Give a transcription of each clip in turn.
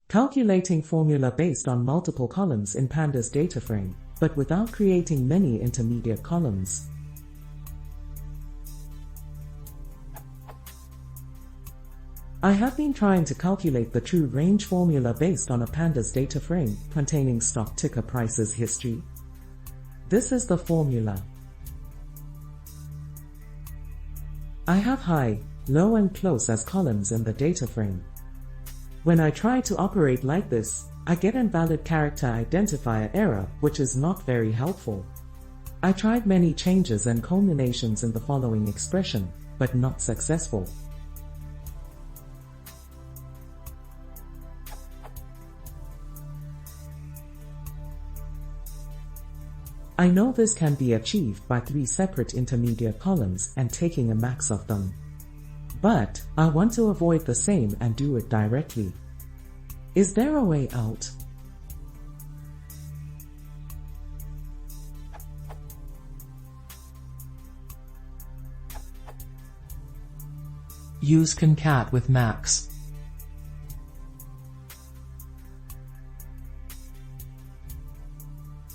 Calculating formula based on multiple columns in Pandas Dataframe, but without creating many intermediate columns. I have been trying to calculate the true range formula based on a Pandas Dataframe containing stock ticker prices history. This is the formula. I have high, low and close as columns in the data frame. When I try to operate like this, I get invalid character identifier error, which is not very helpful. I tried many changes and combinations in the following expression, but not successful. I know this can be achieved by 3 separate intermediate columns and taking a max of them. But I want to avoid the same and do it directly. Is there a way out? Use concat with max.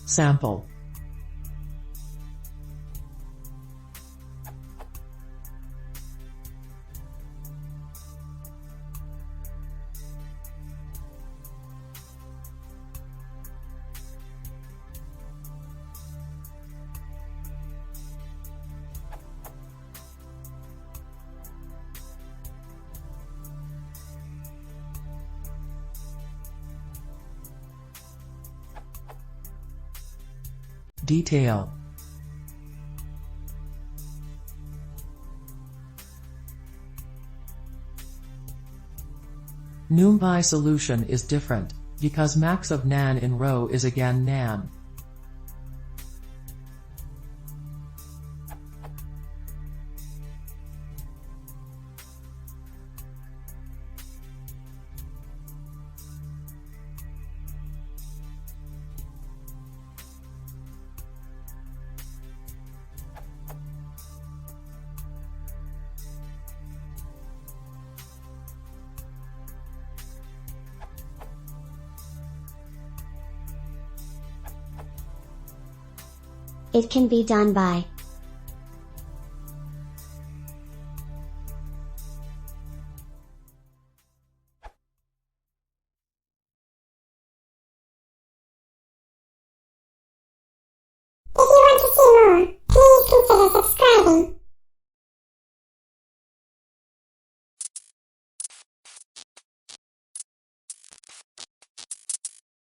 Sample. Detail. Numpy solution is different, because max of nan in row is again nan. It can be done by If you want to see more, please consider subscribing.